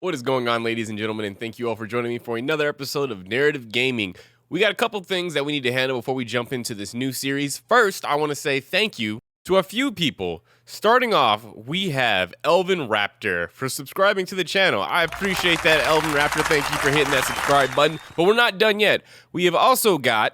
What is going on, ladies and gentlemen, and thank you all for joining me for another episode of Narrative Gaming. We got a couple things that we need to handle before we jump into this new series. First, I want to say thank you to a few people. Starting off, we have Elvin Raptor for subscribing to the channel. I appreciate that, Elvin Raptor. Thank you for hitting that subscribe button. But we're not done yet. We have also got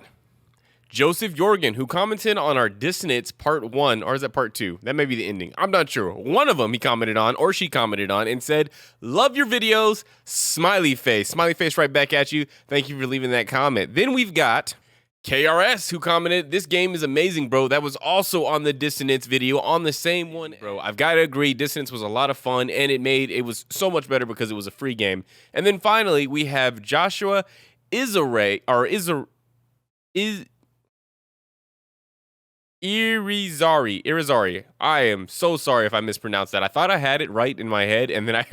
Joseph Jorgen, who commented on our Dissonance Part 1, or is that Part 2? That may be the ending. I'm not sure. One of them he commented on, or she commented on, and said, "Love your videos, smiley face." Smiley face right back at you. Thank you for leaving that comment. Then we've got KRS, who commented, "This game is amazing, bro." That was also on the Dissonance video, on the same one. Bro, I've got to agree, Dissonance was a lot of fun, and it was so much better because it was a free game. And then finally, we have Joshua Irizarry. I am so sorry if I mispronounced that. I thought I had it right in my head, and then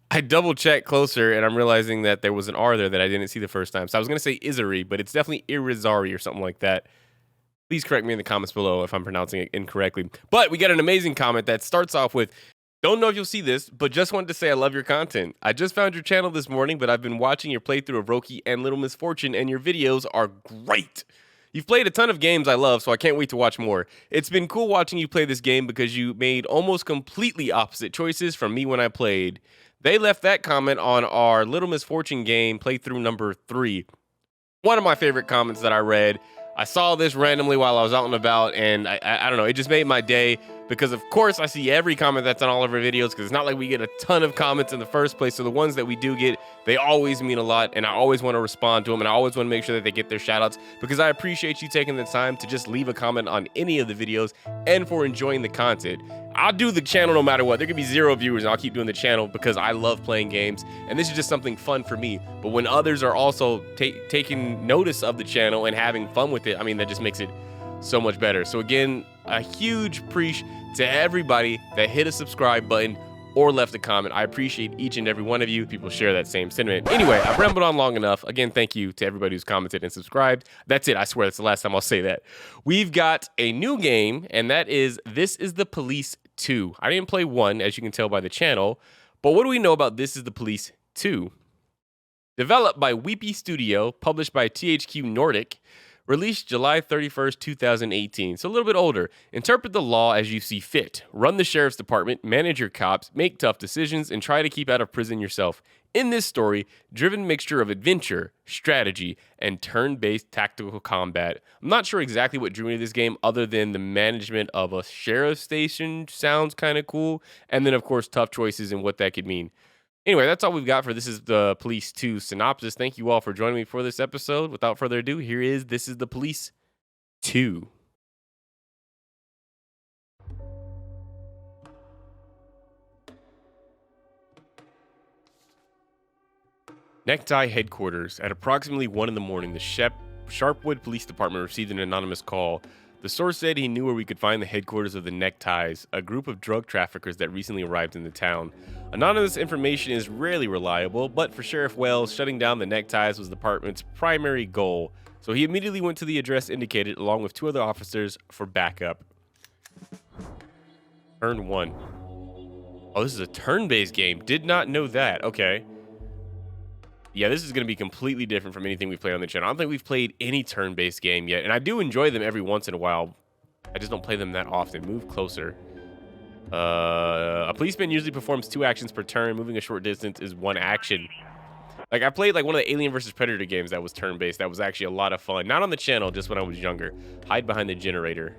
I double checked closer, and I'm realizing that there was an R there that I didn't see the first time. So I was going to say Izari, but it's definitely Irizarry or something like that. Please correct me in the comments below if I'm pronouncing it incorrectly. But we got an amazing comment that starts off with, "Don't know if you'll see this, but just wanted to say I love your content. I just found your channel this morning, but I've been watching your playthrough of Roki and Little Misfortune, and your videos are great. You've played a ton of games I love, so I can't wait to watch more. It's been cool watching you play this game because you made almost completely opposite choices from me when I played." They left that comment on our Little Misfortune game playthrough number 3. One of my favorite comments that I read. I saw this randomly while I was out and about, and I don't know, it just made my day because, of course, I see every comment that's on all of our videos because it's not like we get a ton of comments in the first place. So the ones that we do get, they always mean a lot, and I always want to respond to them, and I always want to make sure that they get their shout outs because I appreciate you taking the time to just leave a comment on any of the videos and for enjoying the content. I'll do the channel no matter what. There could be 0 viewers, and I'll keep doing the channel because I love playing games, and this is just something fun for me. But when others are also taking notice of the channel and having fun with it, I mean, that just makes it so much better. So again, a huge appreciation to everybody that hit a subscribe button or left a comment. I appreciate each and every one of you. People share that same sentiment. Anyway, I've rambled on long enough. Again, thank you to everybody who's commented and subscribed. That's it. I swear that's the last time I'll say that. We've got a new game, and that is This Is the Police 2. I didn't play 1, as you can tell by the channel, but what do we know about This Is the Police 2? Developed by Weepy Studio, published by THQ Nordic, released July 31st, 2018, so a little bit older. Interpret the law as you see fit. Run the sheriff's department, manage your cops, make tough decisions, and try to keep out of prison yourself. In this story, driven mixture of adventure, strategy, and turn-based tactical combat. I'm not sure exactly what drew me to this game other than the management of a sheriff's station sounds kind of cool, and then, of course, tough choices and what that could mean. Anyway, that's all we've got for This Is the Police 2 Synopsis. Thank you all for joining me for this episode. Without further ado, here is This Is the Police 2. Necktie Headquarters. At approximately 1 in the morning, the Sharpwood Police Department received an anonymous call. The source said he knew where we could find the headquarters of the Neckties, a group of drug traffickers that recently arrived in the town. Anonymous information is rarely reliable, but for Sheriff Wells, shutting down the Neckties was the department's primary goal, so he immediately went to the address indicated along with 2 other officers for backup. Turn 1. Oh, this is a turn-based game. Did not know that. Okay. Yeah, this is going to be completely different from anything we've played on the channel. I don't think we've played any turn-based game yet, and I do enjoy them every once in a while. I just don't play them that often. Move closer. A policeman usually performs 2 actions per turn. Moving a short distance is 1 action. Like, I played like one of the Alien vs. Predator games that was turn-based. That was actually a lot of fun. Not on the channel, just when I was younger. Hide behind the generator.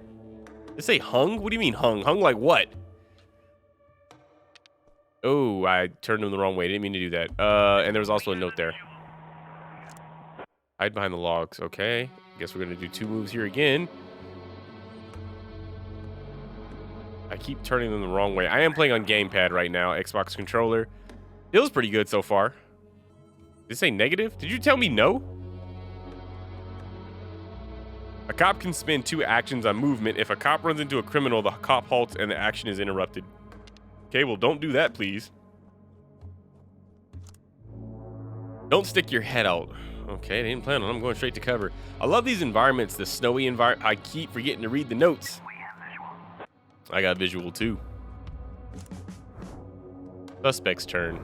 They say hung? What do you mean hung? Hung like what? Oh, I turned him the wrong way. Didn't mean to do that. And there was also a note there. Hide behind the logs. Okay. Guess we're going to do 2 moves here again. I keep turning them the wrong way. I am playing on gamepad right now. Xbox controller. Feels pretty good so far. Did this say negative? Did you tell me no? A cop can spend 2 actions on movement. If a cop runs into a criminal, the cop halts and the action is interrupted. Okay, well, don't do that, please. Don't stick your head out. Okay, they didn't plan on it. I'm going straight to cover. I love these environments, the snowy environment. I keep forgetting to read the notes. I got visual, too. Suspect's turn.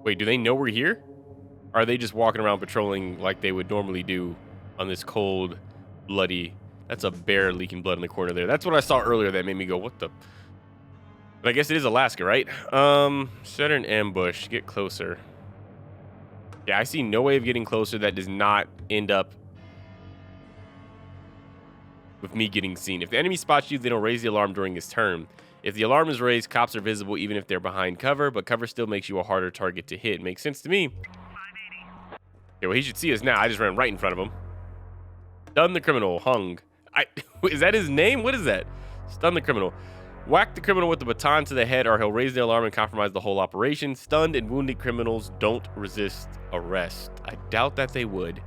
Wait, do they know we're here? Or are they just walking around patrolling like they would normally do on this cold, bloody... That's a bear leaking blood in the corner there. That's what I saw earlier that made me go, what the... But I guess it is Alaska, right? Set an ambush. Get closer. Yeah, I see no way of getting closer that does not end up with me getting seen. If the enemy spots you, then he'll raise the alarm during his turn. If the alarm is raised, cops are visible even if they're behind cover, but cover still makes you a harder target to hit. Makes sense to me. Okay, well, he should see us now. I just ran right in front of him. Stun the criminal. Hung. Is that his name? What is that? Stun the criminal. Whack the criminal with the baton to the head or he'll raise the alarm and compromise the whole operation. Stunned and wounded criminals don't resist arrest. I doubt that they would.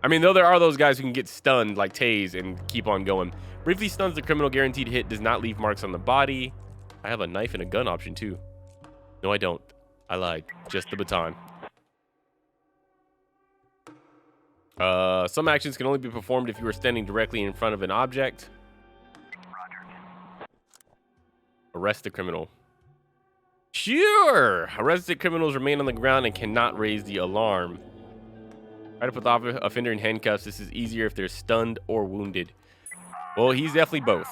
I mean, though there are those guys who can get stunned like Tase and keep on going. Briefly stuns the criminal, guaranteed hit, does not leave marks on the body. I have a knife and a gun option too. No, I don't. I lied. Just the baton. Some actions can only be performed if you are standing directly in front of an object. Arrest the criminal. Sure! Arrested criminals remain on the ground and cannot raise the alarm. Try to put the offender in handcuffs. This is easier if they're stunned or wounded. Well, he's definitely both.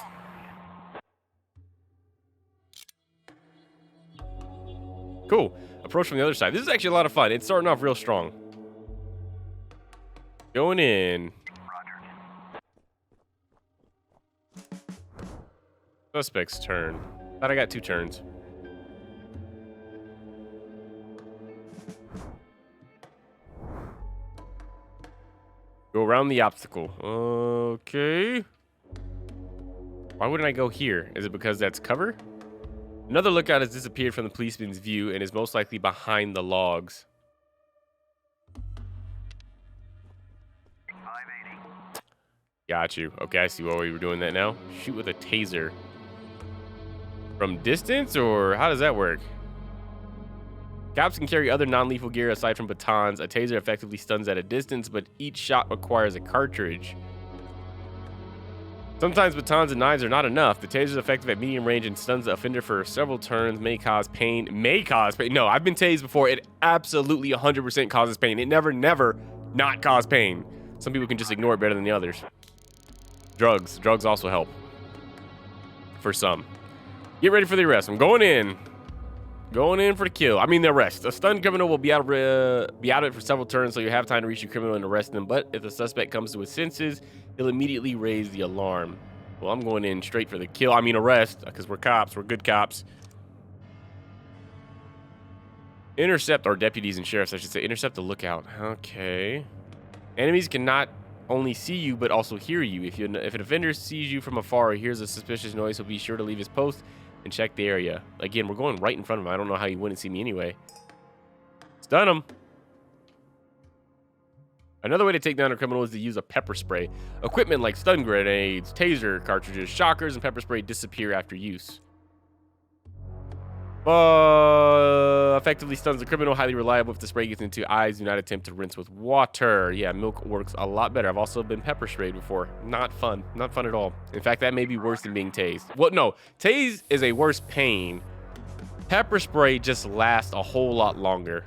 Cool. Approach from the other side. This is actually a lot of fun. It's starting off real strong. Going in. Suspect's turn. Thought I got 2 turns. Go around the obstacle. Okay. Why wouldn't I go here? Is it because that's cover? Another lookout has disappeared from the policeman's view and is most likely behind the logs. 580. Got you. Okay, I see why we were doing that now. Shoot with a taser. From distance, or how does that work? Cops can carry other non-lethal gear aside from batons. A taser effectively stuns at a distance, but each shot requires a cartridge. Sometimes batons and knives are not enough. The taser is effective at medium range and stuns the offender for several turns. May cause pain. May cause pain. No, I've been tased before. It absolutely 100% causes pain. It never not cause pain. Some people can just ignore it better than the others. Drugs. Drugs also help. For some. Get ready for the arrest. I'm going in. Going in for the kill. I mean the arrest. A stunned criminal will be out of it for several turns, so you have time to reach your criminal and arrest them. But if the suspect comes to his senses, he'll immediately raise the alarm. Well, I'm going in straight for the kill. I mean arrest, because we're cops. We're good cops. Intercept, or deputies and sheriffs, I should say. Intercept the lookout. Okay. Enemies cannot only see you, but also hear you. If an offender sees you from afar or hears a suspicious noise, he'll be sure to leave his post and check the area. Again, we're going right in front of him. I don't know how he wouldn't see me anyway. Stun him. Another way to take down a criminal is to use a pepper spray. Equipment like stun grenades, taser cartridges, shockers, and pepper spray disappear after use. Effectively stuns the criminal. Highly reliable. If the spray gets into eyes, do not attempt to rinse with water. Yeah, milk works a lot better. I've also been pepper sprayed before. Not fun. Not fun at all. In fact, that may be worse than being tased. Well, no. Tase is a worse pain. Pepper spray just lasts a whole lot longer.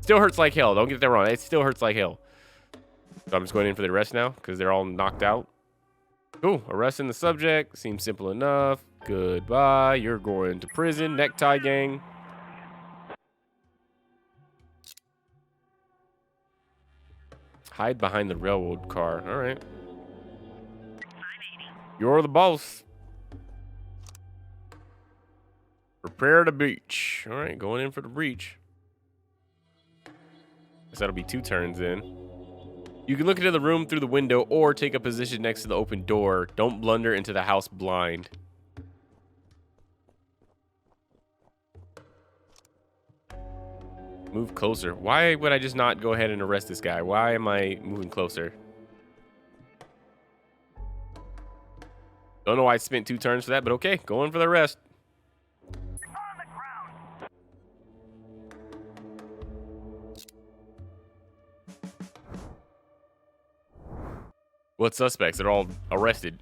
Still hurts like hell. Don't get that wrong. It still hurts like hell. So I'm just going in for the arrest now because they're all knocked out. Cool. Arresting the subject. Seems simple enough. Goodbye. You're going to prison. Necktie gang. Hide behind the railroad car. All right. You're the boss. Prepare the breach. All right. Going in for the breach. Guess that'll be 2 turns in. You can look into the room through the window or take a position next to the open door. Don't blunder into the house blind. Move closer. Why would I just not go ahead and arrest this guy? Why am I moving closer? Don't know why I spent 2 turns for that, but okay. Going for the arrest. What suspects? They're all arrested.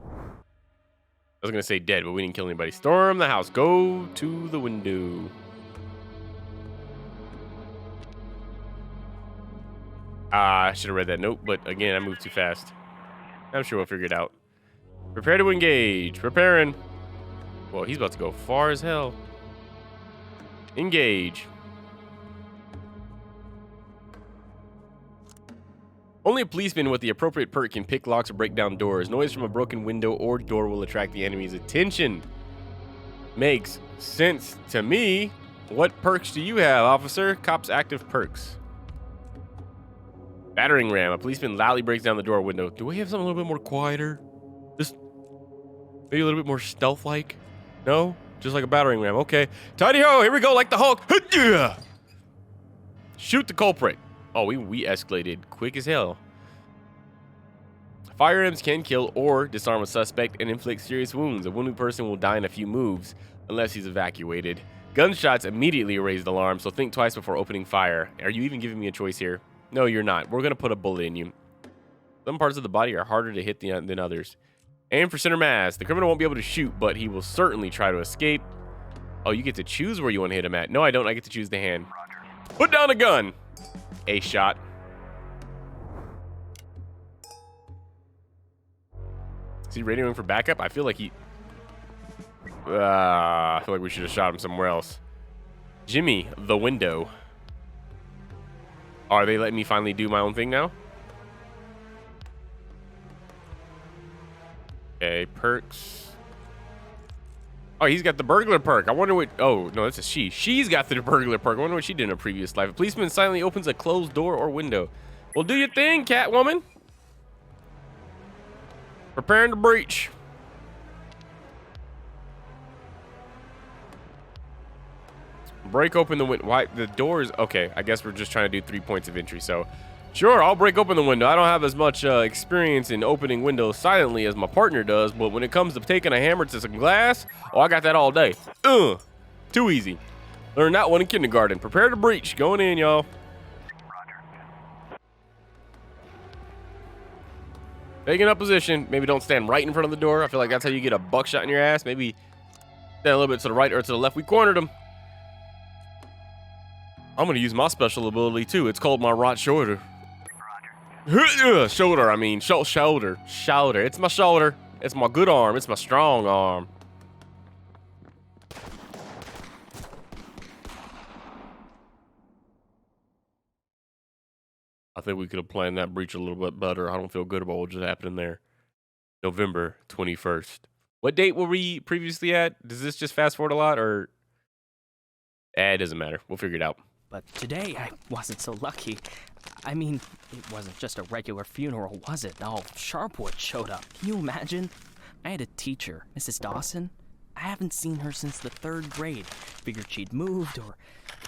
I was going to say dead, but we didn't kill anybody. Storm the house. Go to the window. I should have read that note, but again, I moved too fast. I'm sure we'll figure it out. Prepare to engage. Preparing. Well, he's about to go far as hell. Engage. Only a policeman with the appropriate perk can pick locks or break down doors. Noise from a broken window or door will attract the enemy's attention. Makes sense to me. What perks do you have, officer? Cops active perks. Battering ram. A policeman loudly breaks down the door or window. Do we have something a little bit more quieter? Just maybe a little bit more stealth-like? No? Just like a battering ram. Okay. Tidy ho! Here we go, like the Hulk. Shoot the culprit. Oh, we escalated quick as hell. Firearms can kill or disarm a suspect and inflict serious wounds. A wounded person will die in a few moves unless he's evacuated. Gunshots immediately raise the alarm, so think twice before opening fire. Are you even giving me a choice here? No, you're not. We're going to put a bullet in you. Some parts of the body are harder to hit than others. Aim for center mass. The criminal won't be able to shoot, but he will certainly try to escape. Oh, you get to choose where you want to hit him at. No, I don't. I get to choose the hand. Put down a gun. A shot. Is he radioing for backup? I feel like he... I feel like we should have shot him somewhere else. Jimmy, the window. Are they letting me finally do my own thing now? Okay, perks. Oh, he's got the burglar perk. I wonder what... Oh, no, that's a she. She's got the burglar perk. I wonder what she did in a previous life. A policeman silently opens a closed door or window. Well, do your thing, Catwoman. Preparing to breach. Break open the window. Why? The doors... Okay, I guess we're just trying to do 3 points of entry, so... Sure, I'll break open the window. I don't have as much experience in opening windows silently as my partner does, but when it comes to taking a hammer to some glass, oh, I got that all day. Too easy. Learned that one in kindergarten. Prepare to breach. Going in, y'all. Taking up position. Maybe don't stand right in front of the door. I feel like that's how you get a buckshot in your ass. Maybe stand a little bit to the right or to the left. We cornered him. I'm going to use my special ability, too. It's called my right shoulder. Shoulder, I mean. Shoulder. Shoulder. It's my shoulder. It's my good arm. It's my strong arm. I think we could have planned that breach a little bit better. I don't feel good about what just happened there. November 21st. What date were we previously at? Does this just fast forward a lot, or... it doesn't matter. We'll figure it out. But today, I wasn't so lucky. I mean, it wasn't just a regular funeral, was it? All Sharpwood showed up. Can you imagine? I had a teacher, Mrs. Dawson. I haven't seen her since the 3rd grade. Figured she'd moved or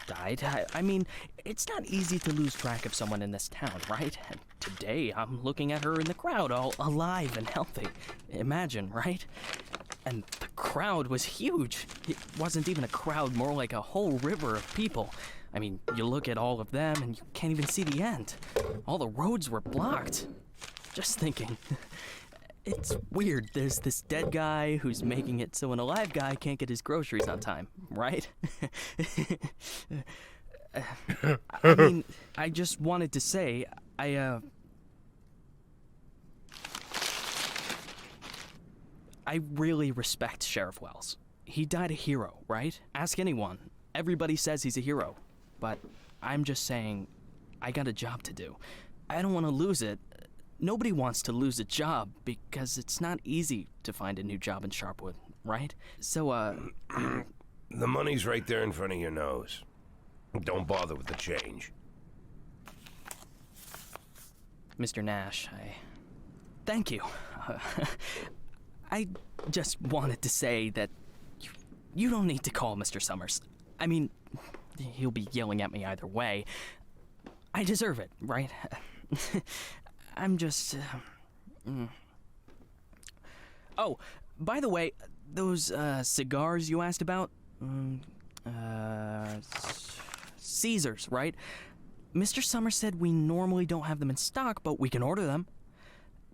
died. I mean, it's not easy to lose track of someone in this town, right? And today, I'm looking at her in the crowd, all alive and healthy. Imagine, right? And the crowd was huge. It wasn't even a crowd, more like a whole river of people. I mean, you look at all of them and you can't even see the end. All the roads were blocked. Just thinking. It's weird. There's this dead guy who's making it so an alive guy can't get his groceries on time, right? I mean, I just wanted to say, I really respect Sheriff Wells. He died a hero, right? Ask anyone. Everybody says he's a hero. But I'm just saying, I got a job to do. I don't want to lose it. Nobody wants to lose a job because it's not easy to find a new job in Sharpwood, right? So, The money's right there in front of your nose. Don't bother with the change. Mr. Nash, thank you. I just wanted to say that you don't need to call Mr. Summers. I mean, he'll be yelling at me either way. I deserve it, right? I'm just... Oh, by the way, those cigars you asked about? Caesars, right? Mr. Summers said we normally don't have them in stock, but we can order them.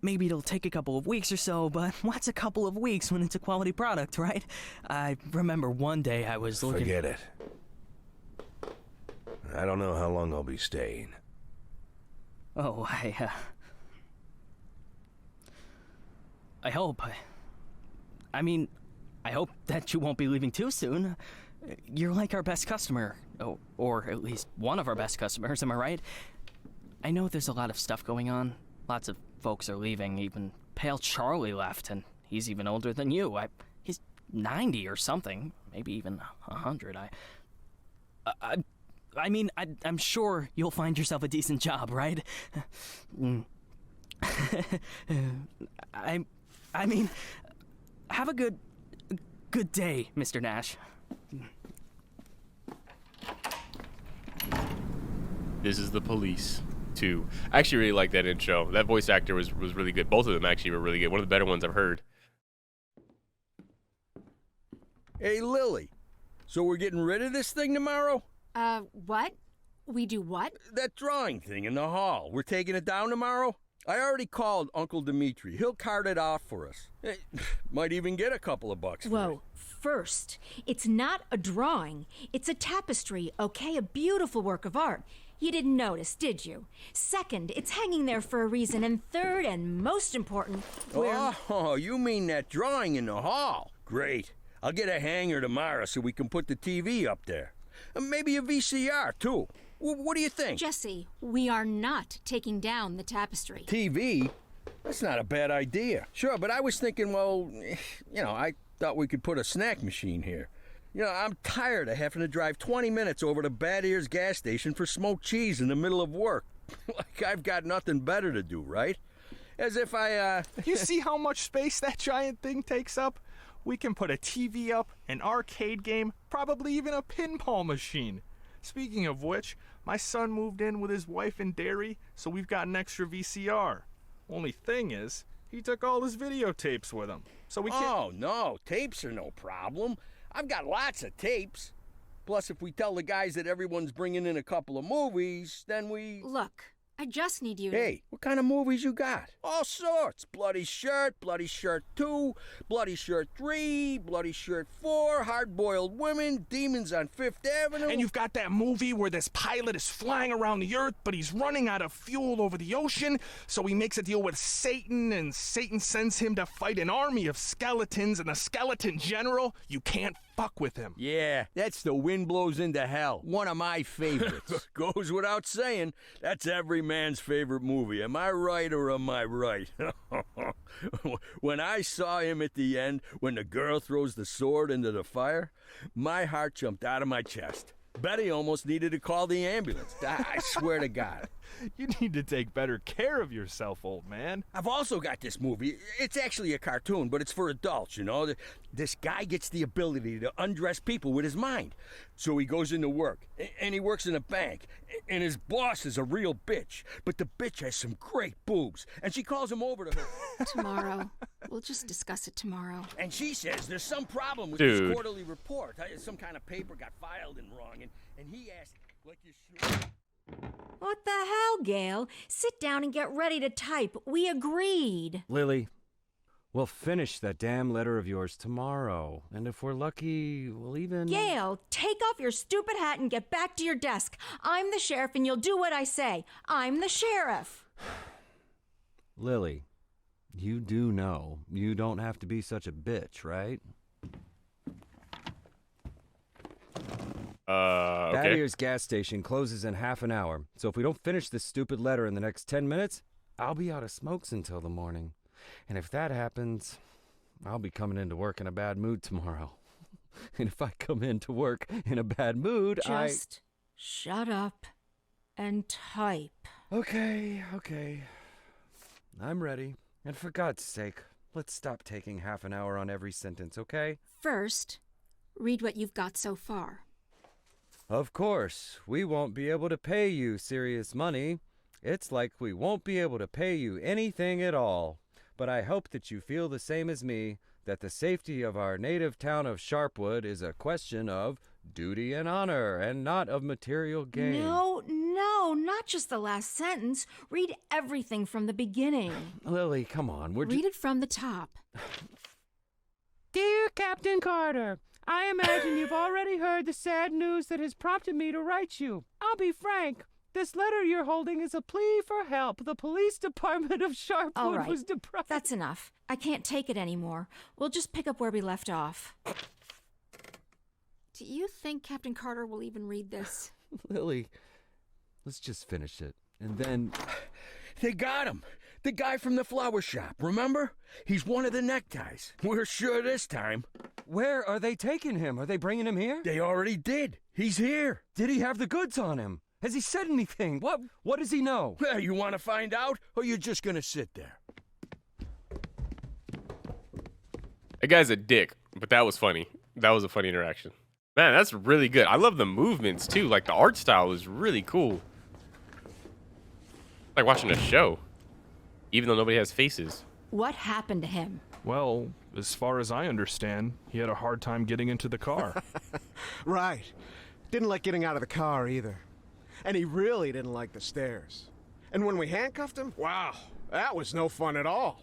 Maybe it'll take a couple of weeks or so, but what's a couple of weeks when it's a quality product, right? I remember one day I was looking... Forget it. I don't know how long I'll be staying. Oh, I hope. I mean, I hope that you won't be leaving too soon. You're like our best customer. Or at least one of our best customers, am I right? I know there's a lot of stuff going on. Lots of folks are leaving. Even Pale Charlie left, and he's even older than you. He's 90 or something. Maybe even 100. I'm sure you'll find yourself a decent job, right? I mean, have a good day, Mr. Nash. This is the police, too. I actually really like that intro. That voice actor was really good. Both of them actually were really good. One of the better ones I've heard. Hey, Lily. So we're getting rid of this thing tomorrow? What? We do what? That drawing thing in the hall. We're taking it down tomorrow? I already called Uncle Dimitri. He'll cart it off for us. Might even get a couple of bucks for Whoa. it. First, it's not a drawing. It's a tapestry, okay? A beautiful work of art. You didn't notice, did you? Second, it's hanging there for a reason. And third, and most important, Oh, you mean that drawing in the hall? Great. I'll get a hanger tomorrow so we can put the TV up there. And maybe a VCR, too. What do you think? Jesse, we are not taking down the tapestry. TV? That's not a bad idea. Sure, but I was thinking, well, I thought we could put a snack machine here. I'm tired of having to drive 20 minutes over to Bad Ears gas station for smoked cheese in the middle of work. Like I've got nothing better to do, right? As if You see how much space that giant thing takes up? We can put a TV up, an arcade game, probably even a pinball machine. Speaking of which, my son moved in with his wife and dairy, so we've got an extra VCR. Only thing is, he took all his videotapes with him, so we can't... Oh, no, tapes are no problem. I've got lots of tapes. Plus, if we tell the guys that everyone's bringing in a couple of movies, then we... Look, I just need you to... Hey, what kind of movies you got? All sorts. Bloody Shirt 2, Bloody Shirt 3, Bloody Shirt 4, Hard-Boiled Women, Demons on Fifth Avenue. And you've got that movie where this pilot is flying around the Earth, but he's running out of fuel over the ocean, so he makes a deal with Satan, and Satan sends him to fight an army of skeletons, and the skeleton general, you can't fuck with him. Yeah, that's The Wind Blows into Hell. One of my favorites. Goes without saying, that's every man's favorite movie. Am I right or am I right? When I saw him at the end, when the girl throws the sword into the fire, my heart jumped out of my chest. Betty almost needed to call the ambulance. I swear to God. You need to take better care of yourself, old man. I've also got this movie. It's actually a cartoon, but it's for adults, This guy gets the ability to undress people with his mind. So he goes into work, and he works in a bank, and his boss is a real bitch. But the bitch has some great boobs, and she calls him over to her. Tomorrow. We'll just discuss it tomorrow. And she says there's some problem with Dude. this quarterly report. Some kind of paper got filed in wrong, and he asked, like you should... What the hell, Gail? Sit down and get ready to type. We agreed. Lily, we'll finish that damn letter of yours tomorrow. And if we're lucky, we'll even... Gail, take off your stupid hat and get back to your desk. I'm the sheriff and you'll do what I say. I'm the sheriff. Lily, you do know you don't have to be such a bitch, right? Bad Okay. Ears gas station closes in half an hour, so if we don't finish this stupid letter in the next 10 minutes, I'll be out of smokes until the morning. And if that happens, I'll be coming into work in a bad mood tomorrow. And if I come into work in a bad mood, Just shut up and type. Okay. I'm ready. And for God's sake, let's stop taking half an hour on every sentence, okay? First, read what you've got so far. Of course, we won't be able to pay you serious money. It's like we won't be able to pay you anything at all. But I hope that you feel the same as me, that the safety of our native town of Sharpwood is a question of duty and honor, and not of material gain. No, not just the last sentence. Read everything from the beginning. Lily, come on, Read it from the top. Dear Captain Carter, I imagine you've already heard the sad news that has prompted me to write you. I'll be frank. This letter you're holding is a plea for help. The police department of Sharpwood All right. was deprived. That's enough. I can't take it anymore. We'll just pick up where we left off. Do you think Captain Carter will even read this? Lily, let's just finish it. And then... They got him. The guy from the flower shop, remember? He's one of the neckties. We're sure this time. Where are they taking him? Are they bringing him here? They already did. He's here. Did he have the goods on him? Has he said anything? What does he know? Well, you want to find out, or you're just going to sit there? That guy's a dick, but that was funny. That was a funny interaction. Man, that's really good. I love the movements, too. Like, the art style is really cool. Like watching a show, even though nobody has faces. What happened to him? Well, as far as I understand, he had a hard time getting into the car. Right. Didn't like getting out of the car either. And he really didn't like the stairs. And when we handcuffed him, wow, that was no fun at all.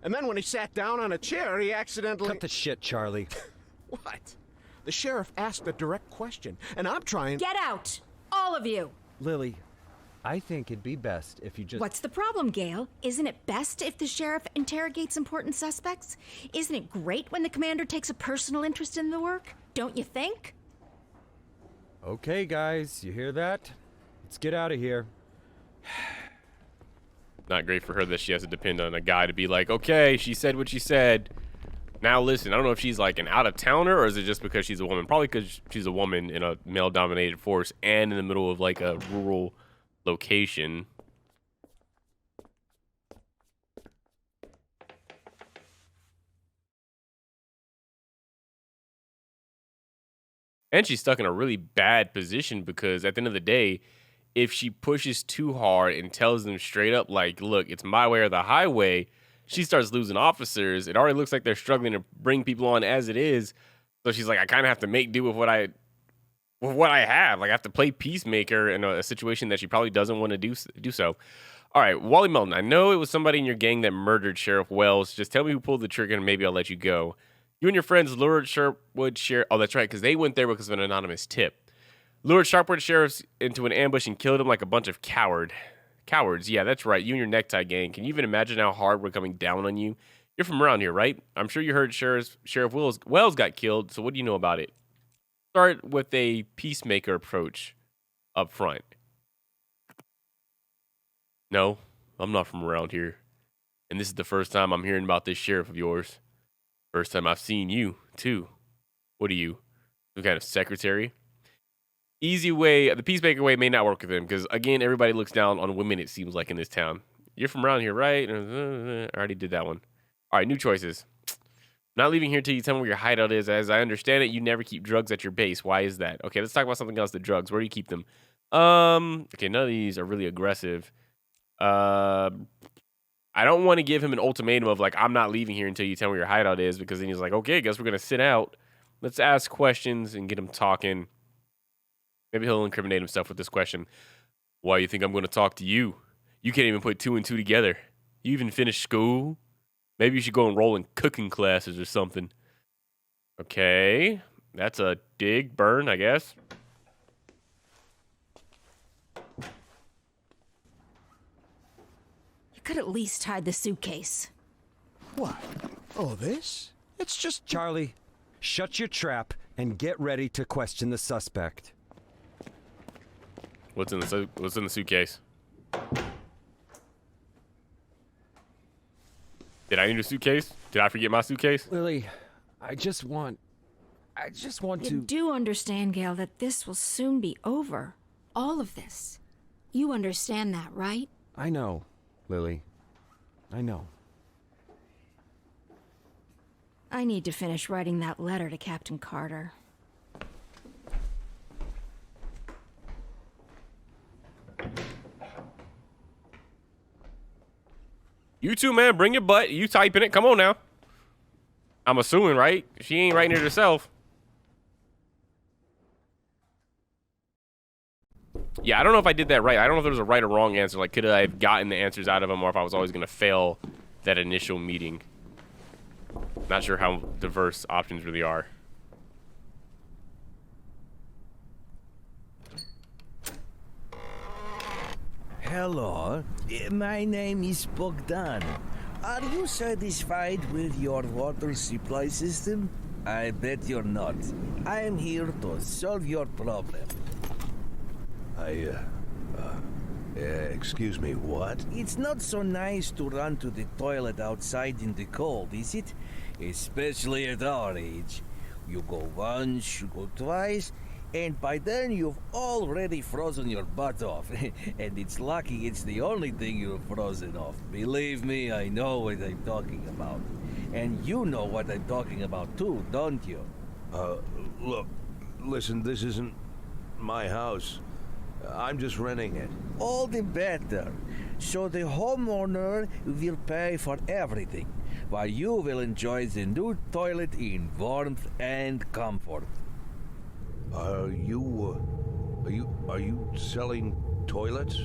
And then when he sat down on a chair, he accidentally... Cut the shit, Charlie. What? The sheriff asked a direct question, and I'm trying... Get out! All of you! Lily, I think it'd be best if you just... What's the problem, Gail? Isn't it best if the sheriff interrogates important suspects? Isn't it great when the commander takes a personal interest in the work? Don't you think? Okay, guys, you hear that? Let's get out of here. Not great for her that she has to depend on a guy to be like, okay, she said what she said. Now listen, I don't know if she's like an out-of-towner or is it just because she's a woman? Probably because she's a woman in a male-dominated force and in the middle of like a rural location. And she's stuck in a really bad position because at the end of the day, if she pushes too hard and tells them straight up, like, look, it's my way or the highway, she starts losing officers. It already looks like they're struggling to bring people on as it is. So she's like, I kind of have to make do with what I have. Like, I have to play peacemaker in a situation that she probably doesn't want to do so. All right, Wally Melton, I know it was somebody in your gang that murdered Sheriff Wells. Just tell me who pulled the trigger and maybe I'll let you go. You and your friends lured Sharpwood Sheriff... Oh, that's right, because they went there because of an anonymous tip. Lured Sharpwood Sheriff into an ambush and killed him like a bunch of cowards. Yeah, that's right. You and your necktie gang. Can you even imagine how hard we're coming down on you? You're from around here, right? I'm sure you heard Sheriff Wells got killed, so what do you know about it? Start with a peacemaker approach up front. No, I'm not from around here. And this is the first time I'm hearing about this sheriff of yours. First time I've seen you, too. What are you? Some kind of secretary? Easy way, the peacemaker way may not work with him because, again, everybody looks down on women, it seems like, in this town. You're from around here, right? I already did that one. All right, new choices. Not leaving here till you tell me where your hideout is. As I understand it, you never keep drugs at your base. Why is that? Okay, let's talk about something else. The drugs. Where do you keep them? Okay, none of these are really aggressive. I don't want to give him an ultimatum of, like, I'm not leaving here until you tell me where your hideout is because then he's like, okay, I guess we're going to sit out. Let's ask questions and get him talking. Maybe he'll incriminate himself with this question. Why do you think I'm going to talk to you? You can't even put two and two together. You even finished school? Maybe you should go enroll in cooking classes or something. Okay. That's a dig, burn, I guess. You could at least hide the suitcase. What? Oh, this? It's just... Charlie, shut your trap and get ready to question the suspect. What's in the suitcase? Did I need a suitcase? Did I forget my suitcase? Lily, I just want You to... do understand, Gail, that this will soon be over. All of this. You understand that, right? I know, Lily. I know. I need to finish writing that letter to Captain Carter. You too, man. Bring your butt. You typing it. Come on now. I'm assuming, right? She ain't writing it herself. Yeah, I don't know if I did that right. I don't know if there was a right or wrong answer. Like, could I have gotten the answers out of him or if I was always going to fail that initial meeting. Not sure how diverse options really are. Hello, my name is Bogdan. Are you satisfied with your water supply system? I bet you're not. I am here to solve your problem. Excuse me, what? It's not so nice to run to the toilet outside in the cold, is it? Especially at our age. You go once, you go twice, and by then you've already frozen your butt off. And it's lucky it's the only thing you've frozen off. Believe me, I know what I'm talking about. And you know what I'm talking about too, don't you? Look, listen, this isn't my house. I'm just renting it. All the better. So the homeowner will pay for everything, while you will enjoy the new toilet in warmth and comfort. Are you selling toilets?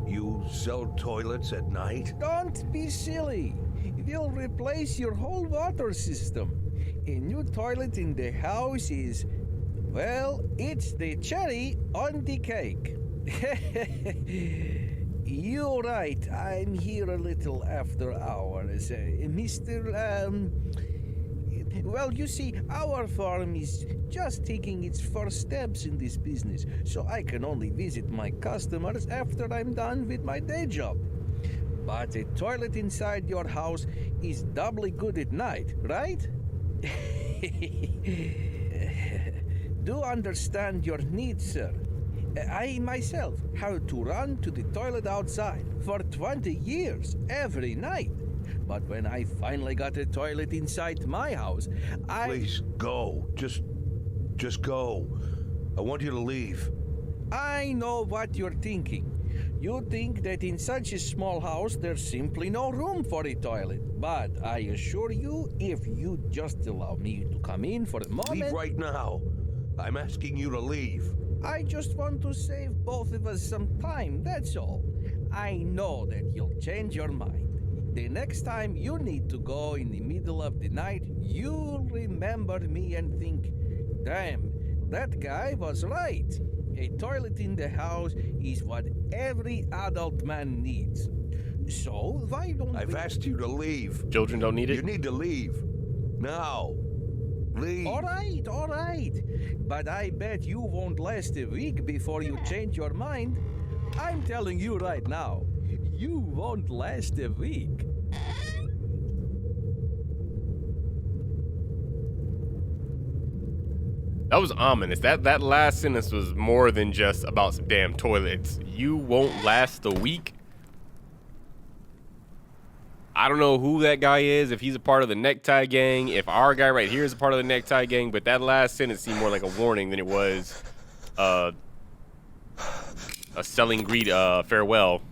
You sell toilets at night? Don't be silly. We'll replace your whole water system. A new toilet in the house is, well, it's the cherry on the cake. You're right. I'm here a little after hours. Well, you see, our farm is just taking its first steps in this business, so I can only visit my customers after I'm done with my day job. But a toilet inside your house is doubly good at night, right? Do understand your needs, sir. I myself had to run to the toilet outside for 20 years every night. But when I finally got a toilet inside my house, Please go. Just go. I want you to leave. I know what you're thinking. You think that in such a small house there's simply no room for a toilet. But I assure you, if you just allow me to come in for a moment... Leave right now. I'm asking you to leave. I just want to save both of us some time, that's all. I know that you'll change your mind. The next time you need to go in the middle of the night, you'll remember me and think, damn, that guy was right. A toilet in the house is what every adult man needs. So why don't I've asked you to leave. Children don't need it. You need to leave. Now. Leave. All right. But I bet you won't last a week before you change your mind. I'm telling you right now, you won't last a week. That was ominous. That last sentence was more than just about some damn toilets. You won't last a week? I don't know who that guy is, if he's a part of the necktie gang, if our guy right here is a part of the necktie gang, but that last sentence seemed more like a warning than it was a selling greet farewell.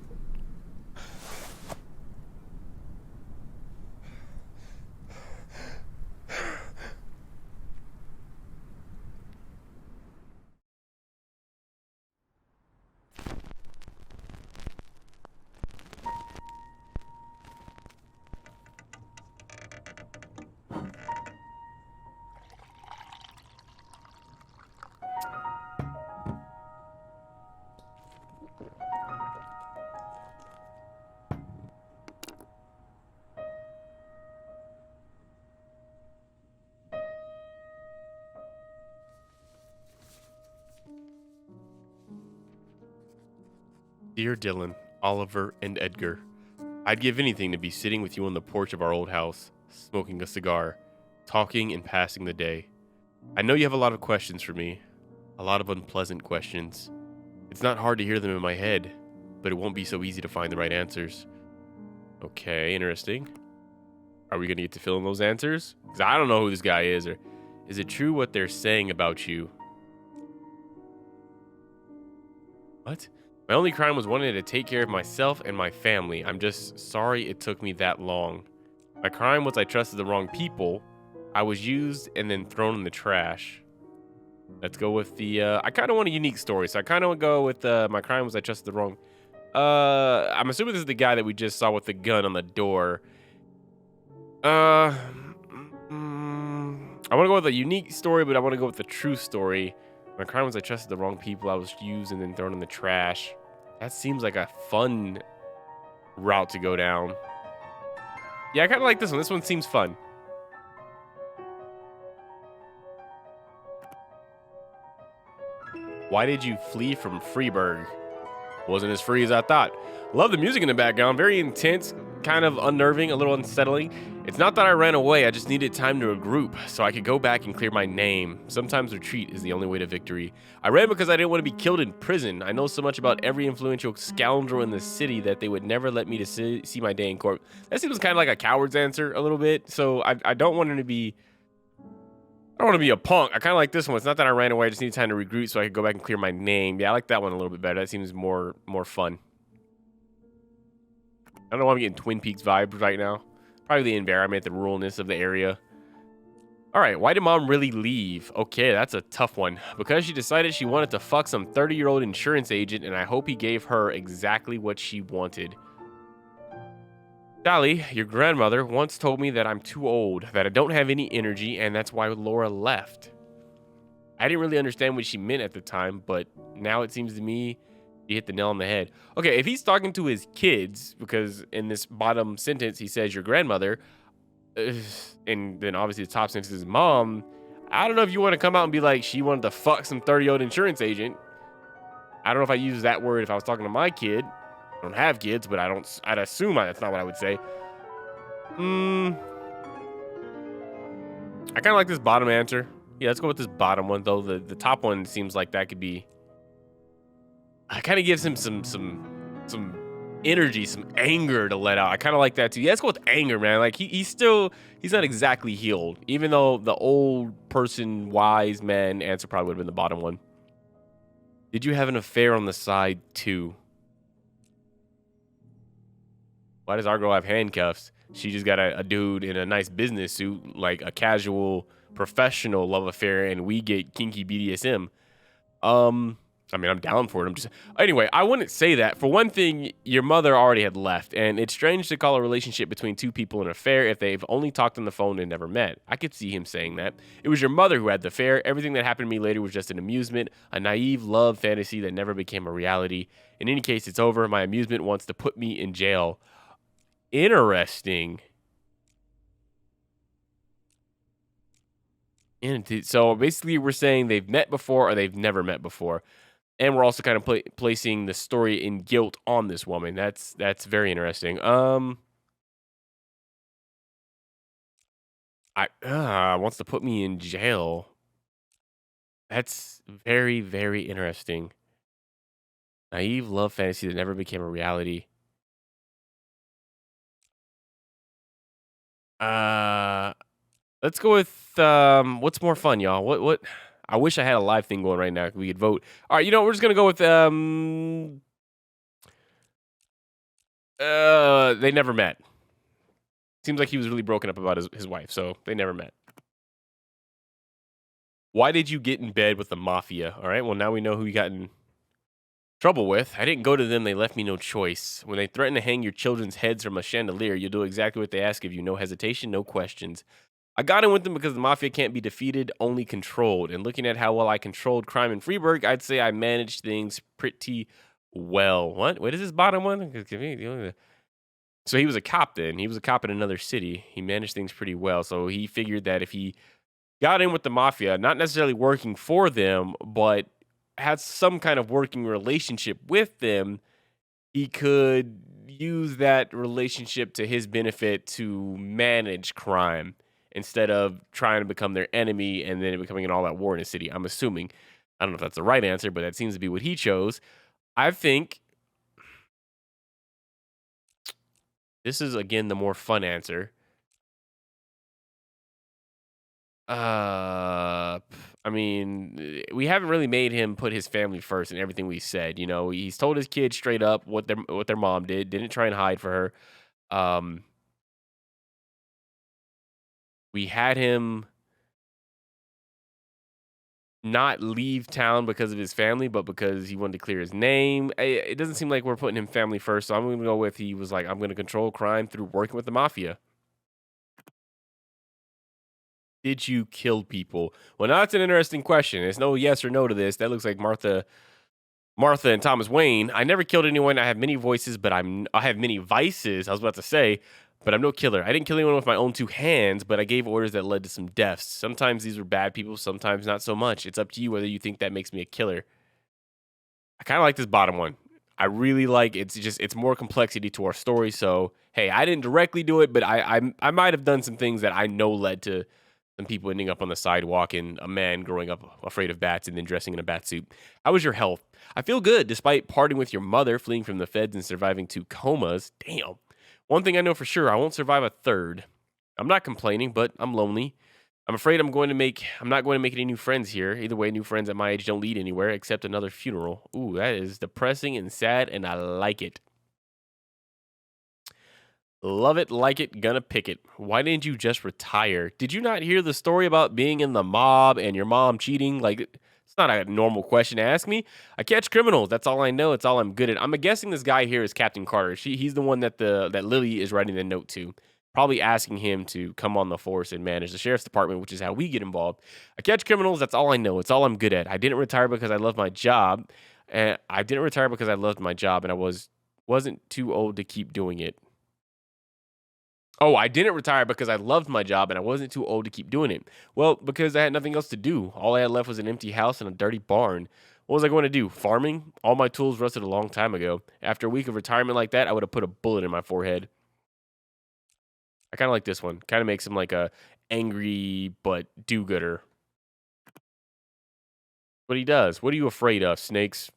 Dear Dylan, Oliver, and Edgar, I'd give anything to be sitting with you on the porch of our old house, smoking a cigar, talking and passing the day. I know you have a lot of questions for me, a lot of unpleasant questions. It's not hard to hear them in my head, but it won't be so easy to find the right answers. Okay, interesting. Are we going to get to fill in those answers? Because I don't know who this guy is, or is it true what they're saying about you? What? My only crime was wanting to take care of myself and my family. I'm just sorry it took me that long. My crime was I trusted the wrong people. I was used and then thrown in the trash. Let's go with the, I kind of want a unique story, so I kind of want to go with, my crime was I trusted the wrong, I'm assuming this is the guy that we just saw with the gun on the door. I want to go with a unique story, but I want to go with the true story. My crime was I trusted the wrong people. I was used and then thrown in the trash. That seems like a fun route to go down. Yeah, I kind of like this one. This one seems fun. Why did you flee from Freeburg? Wasn't as free as I thought. Love the music in the background. Very intense, kind of unnerving, a little unsettling. It's not that I ran away. I just needed time to regroup so I could go back and clear my name. Sometimes retreat is the only way to victory. I ran because I didn't want to be killed in prison. I know so much about every influential scoundrel in the city that they would never let me to see my day in court. That seems kind of like a coward's answer a little bit. So I don't want him to be... I don't want to be a punk. I kind of like this one. It's not that I ran away. I just need time to regroup so I could go back and clear my name. Yeah, I like that one a little bit better. That seems more fun. I don't know why I'm getting Twin Peaks vibes right now. Probably the environment, the ruralness of the area. All right, why did mom really leave? Okay, that's a tough one. Because she decided she wanted to fuck some 30-year-old insurance agent, and I hope he gave her exactly what she wanted. Sally, your grandmother, once told me that I'm too old, that I don't have any energy, and that's why Laura left. I didn't really understand what she meant at the time, but now it seems to me he hit the nail on the head. Okay, if he's talking to his kids, because in this bottom sentence he says your grandmother, and then obviously the top sentence is mom, I don't know if you want to come out and be like, she wanted to fuck some 30-year-old insurance agent. I don't know if I use that word if I was talking to my kid. I don't have kids, but I'd assume that's not what I would say. I kind of like this bottom answer. Yeah, let's go with this bottom one, though. The top one seems like that could be... I kind of gives him some energy, some anger to let out. I kind of like that, too. Yeah, let's go with anger, man. Like, he's not exactly healed, even though the old person, wise man answer probably would have been the bottom one. Did you have an affair on the side, too? Why does our girl have handcuffs? She just got a dude in a nice business suit, like a casual, professional love affair, and we get kinky BDSM. I mean, I'm down for it. Anyway, I wouldn't say that. For one thing, your mother already had left, and it's strange to call a relationship between two people an affair if they've only talked on the phone and never met. I could see him saying that. It was your mother who had the affair. Everything that happened to me later was just an amusement, a naive love fantasy that never became a reality. In any case, it's over. My amusement wants to put me in jail. Interesting. And so basically we're saying they've met before or they've never met before. And we're also kind of placing the story in guilt on this woman. That's very interesting. Wants to put me in jail. That's very, very interesting. Naive love fantasy that never became a reality. Let's go with what's more fun, y'all. What I wish I had a live thing going right now. We could vote. All right, we're just gonna go with they never met. Seems like he was really broken up about his wife, so they never met. Why did you get in bed with the mafia? All right, well now we know who you got in trouble with. I didn't go to them. They left me no choice. When they threaten to hang your children's heads from a chandelier, you'll do exactly what they ask of you. No hesitation, no questions. I got in with them because the mafia can't be defeated, only controlled. And looking at how well I controlled crime in Freeburg, I'd say I managed things pretty well. What is this bottom one? So he was a cop then. He was a cop in another city. He managed things pretty well. So he figured that if he got in with the mafia, not necessarily working for them, but had some kind of working relationship with them, he could use that relationship to his benefit to manage crime instead of trying to become their enemy and then becoming an all-out war in a city. I'm assuming. I don't know if that's the right answer, but that seems to be what he chose. I think this is, again, the more fun answer. I mean, we haven't really made him put his family first in everything we said. He's told his kids straight up what their mom didn't try and hide for her. We had him not leave town because of his family, but because he wanted to clear his name. It doesn't seem like we're putting him family first, so I'm going to go with he was like, I'm going to control crime through working with the mafia. Did you kill people? Well, now that's an interesting question. There's no yes or no to this. That looks like Martha Martha and Thomas Wayne. I never killed anyone. I have many voices, but I have many vices. I was about to say, but I'm no killer. I didn't kill anyone with my own two hands, but I gave orders that led to some deaths. Sometimes these were bad people, sometimes not so much. It's up to you whether you think that makes me a killer. I kind of like this bottom one. I really like it's more complexity to our story. So hey, I didn't directly do it, but I might have done some things that I know led to some people ending up on the sidewalk and a man growing up afraid of bats and then dressing in a bat suit. How was your health? I feel good despite parting with your mother, fleeing from the feds, and surviving 2 comas. Damn. One thing I know for sure, I won't survive a third. I'm not complaining, but I'm lonely. I'm afraid I'm not going to make any new friends here. Either way, new friends at my age don't lead anywhere except another funeral. Ooh, that is depressing and sad, and I like it. Love it, like it, gonna pick it. Why didn't you just retire? Did you not hear the story about being in the mob and your mom cheating? Like, it's not a normal question to ask me. I catch criminals. That's all I know. It's all I'm good at. I'm guessing this guy here is Captain Carter. He's the one that that Lily is writing the note to. Probably asking him to come on the force and manage the sheriff's department, which is how we get involved. I catch criminals. That's all I know. It's all I'm good at. I didn't retire because I love my job. And I didn't retire because I loved my job and I wasn't too old to keep doing it. Oh, I didn't retire because I loved my job and I wasn't too old to keep doing it. Well, because I had nothing else to do. All I had left was an empty house and a dirty barn. What was I going to do? Farming? All my tools rusted a long time ago. After a week of retirement like that, I would have put a bullet in my forehead. I kind of like this one. Kind of makes him like a angry but do-gooder. What he does. What are you afraid of? Snakes?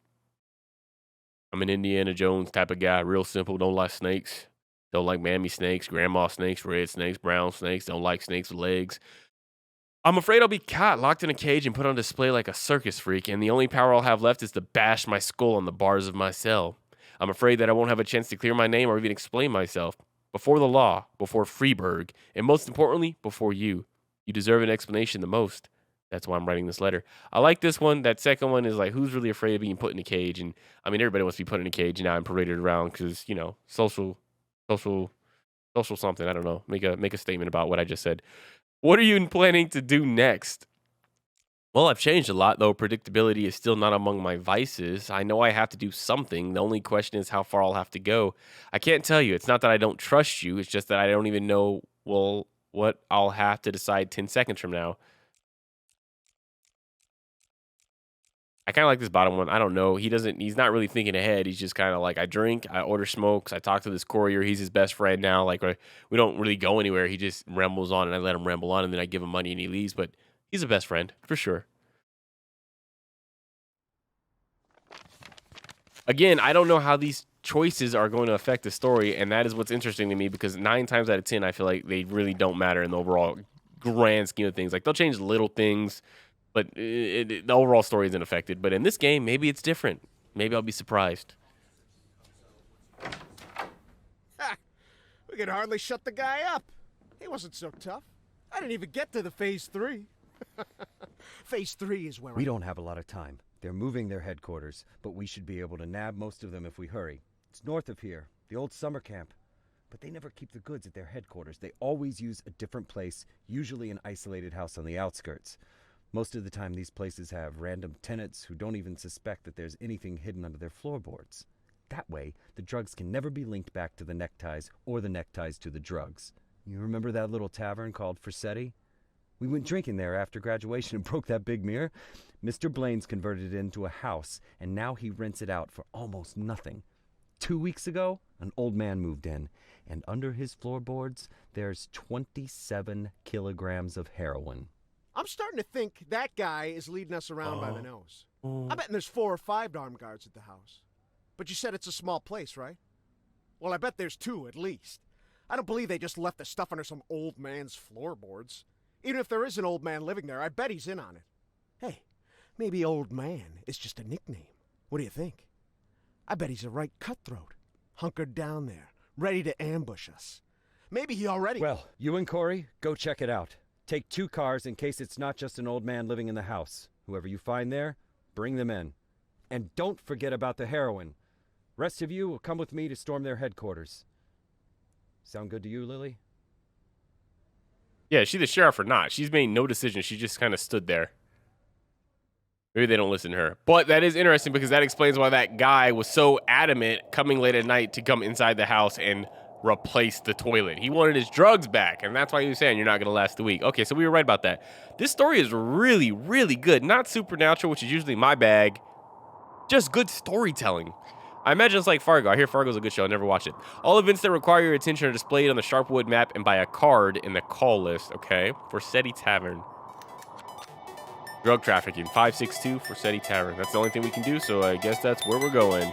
I'm an Indiana Jones type of guy. Real simple. Don't like snakes. Don't like mammy snakes, grandma snakes, red snakes, brown snakes. Don't like snakes with legs. I'm afraid I'll be caught, locked in a cage, and put on display like a circus freak, and the only power I'll have left is to bash my skull on the bars of my cell. I'm afraid that I won't have a chance to clear my name or even explain myself. Before the law, before Freeburg, and most importantly, before you. You deserve an explanation the most. That's why I'm writing this letter. I like this one. That second one is like, who's really afraid of being put in a cage? And I mean, everybody wants to be put in a cage now and paraded around because, you know, social something. I don't know. Make a statement about what I just said. What are you planning to do next? Well, I've changed a lot, though predictability is still not among my vices. I know I have to do something. The only question is how far I'll have to go. I can't tell you. It's not that I don't trust you. It's just that I don't even know, well, what I'll have to decide 10 seconds from now. I kind of like this bottom one. I don't know. He's not really thinking ahead. He's just kind of like, I drink, I order smokes, I talk to this courier. He's his best friend now. Like, we don't really go anywhere. He just rambles on and I let him ramble on and then I give him money and he leaves. But he's a best friend for sure. Again, I don't know how these choices are going to affect the story. And that is what's interesting to me because 9 times out of 10, I feel like they really don't matter in the overall grand scheme of things. Like, they'll change little things. But the overall story isn't affected. But in this game, maybe it's different. Maybe I'll be surprised. Ha! We could hardly shut the guy up. He wasn't so tough. I didn't even get to the Phase 3. Phase 3 is where We don't have a lot of time. They're moving their headquarters, but we should be able to nab most of them if we hurry. It's north of here, the old summer camp. But they never keep the goods at their headquarters. They always use a different place, usually an isolated house on the outskirts. Most of the time, these places have random tenants who don't even suspect that there's anything hidden under their floorboards. That way, the drugs can never be linked back to the neckties or the neckties to the drugs. You remember that little tavern called Forsetti? We went drinking there after graduation and broke that big mirror. Mr. Blaine's converted it into a house, and now he rents it out for almost nothing. 2 weeks ago, an old man moved in, and under his floorboards, there's 27 kilograms of heroin. I'm starting to think that guy is leading us around by the nose. I bet there's 4 or 5 armed guards at the house. But you said it's a small place, right? Well, I bet there's 2 at least. I don't believe they just left the stuff under some old man's floorboards. Even if there is an old man living there, I bet he's in on it. Hey, maybe old man is just a nickname. What do you think? I bet he's a right cutthroat, hunkered down there, ready to ambush us. Maybe he already... Well, you and Corey, go check it out. Take 2 cars in case it's not just an old man living in the house. Whoever you find there, bring them in. And don't forget about the heroin. Rest of you will come with me to storm their headquarters. Sound good to you, Lily? Yeah, is she the sheriff or not? She's made no decision. She just kind of stood there. Maybe they don't listen to her. But that is interesting because that explains why that guy was so adamant coming late at night to come inside the house and replace the toilet. He wanted his drugs back, and that's why he was saying you're not going to last a week. Okay, so we were right about that. This story is really, really good. Not supernatural, which is usually my bag. Just good storytelling. I imagine it's like Fargo. I hear Fargo's a good show. I never watched it. All events that require your attention are displayed on the Sharpwood map and by a card in the call list. Okay, Forseti Tavern. Drug trafficking, 562 Forseti Tavern. That's the only thing we can do, so I guess that's where we're going.